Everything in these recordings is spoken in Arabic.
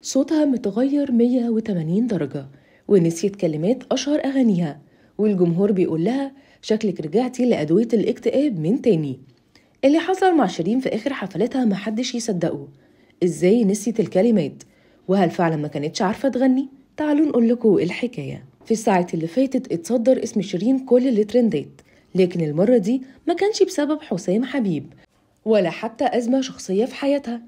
صوتها متغير 180 درجة ونسيت كلمات أشهر أغانيها، والجمهور بيقول لها شكلك رجعتي لأدوية الاكتئاب من تاني. اللي حصل مع شيرين في آخر حفلاتها محدش يصدقه. إزاي نسيت الكلمات؟ وهل فعلا ما كانتش عارفة تغني؟ تعالوا نقول لكم الحكاية. في الساعات اللي فاتت اتصدر اسم شيرين كل الترندات، لكن المرة دي ما كانش بسبب حسام حبيب ولا حتى أزمة شخصية في حياتها.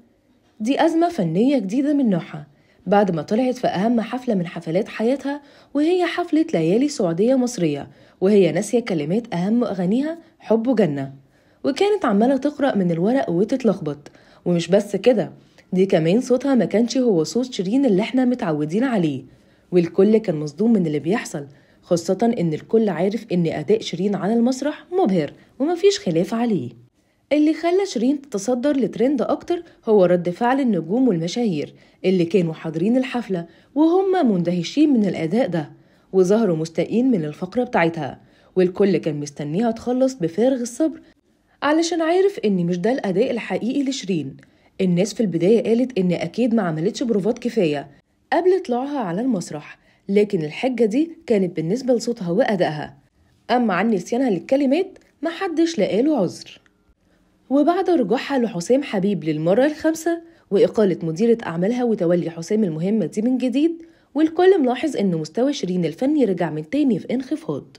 دي أزمة فنية جديدة من نوعها، بعد ما طلعت في أهم حفلة من حفلات حياتها، وهي حفلة ليالي سعودية مصرية، وهي ناسية كلمات أهم أغانيها حب وجنة، وكانت عمالة تقرأ من الورق وتتلخبط. ومش بس كده، دي كمان صوتها ما كانش هو صوت شيرين اللي احنا متعودين عليه، والكل كان مصدوم من اللي بيحصل، خاصة إن الكل عارف إن أداء شيرين على المسرح مبهر ومفيش خلاف عليه. اللي خلى شيرين تتصدر لترند أكتر هو رد فعل النجوم والمشاهير اللي كانوا حاضرين الحفلة وهم مندهشين من الأداء ده، وظهروا مستائين من الفقرة بتاعتها، والكل كان مستنيها تخلص بفارغ الصبر علشان عارف إن مش ده الأداء الحقيقي لشيرين. الناس في البداية قالت إن أكيد ما عملتش بروفات كفاية قبل طلوعها على المسرح، لكن الحجة دي كانت بالنسبة لصوتها وأدائها. أما عن نسيانها للكلمات محدش لقاله عذر. وبعد رجوعها لحسام حبيب للمرة الخامسة وإقالة مديرة أعمالها وتولي حسام المهمة دي من جديد، والكل ملاحظ إن مستوى شيرين الفني رجع من تاني في انخفاض،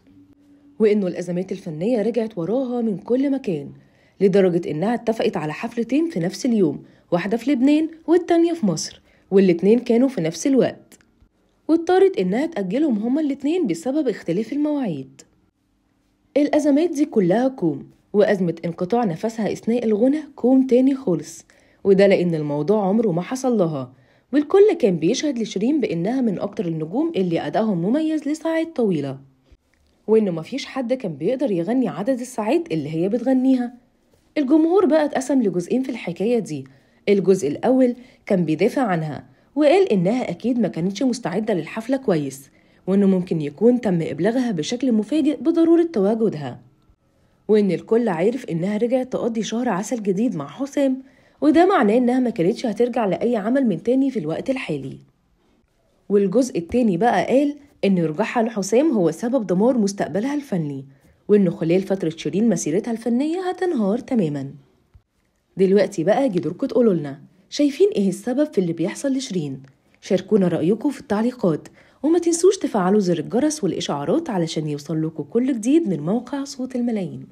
وإنه الأزمات الفنية رجعت وراها من كل مكان، لدرجة إنها اتفقت على حفلتين في نفس اليوم، واحدة في لبنان والتانية في مصر، والاتنين كانوا في نفس الوقت، واضطرت إنها تأجلهم هما الاتنين بسبب اختلاف المواعيد. الأزمات دي كلها كوم، وأزمة انقطاع نفسها أثناء الغنى كوم تاني خالص، وده لأن الموضوع عمره ما حصل لها، والكل كان بيشهد لشيرين بأنها من أكتر النجوم اللي أدائهم مميز لساعات طويلة، وإنه مفيش حد كان بيقدر يغني عدد الساعات اللي هي بتغنيها. الجمهور بقى اتقسم لجزئين في الحكاية دي. الجزء الأول كان بيدافع عنها وقال إنها أكيد ما كانتش مستعدة للحفلة كويس، وإنه ممكن يكون تم إبلاغها بشكل مفاجئ بضرورة تواجدها، وإن الكل عارف إنها رجعت تقضي شهر عسل جديد مع حسام، وده معناه إنها ما كانتش هترجع لأي عمل من تاني في الوقت الحالي. والجزء التاني بقى قال إن رجوعها لحسام هو سبب دمار مستقبلها الفني، وإنه خلال فترة شيرين مسيرتها الفنية هتنهار تماما. دلوقتي بقى جدوركم تقولولنا شايفين إيه السبب في اللي بيحصل لشيرين؟ شاركونا رأيكم في التعليقات، وما تنسوش تفعلوا زر الجرس والإشعارات علشان يوصل لكم كل جديد من موقع صوت الملايين.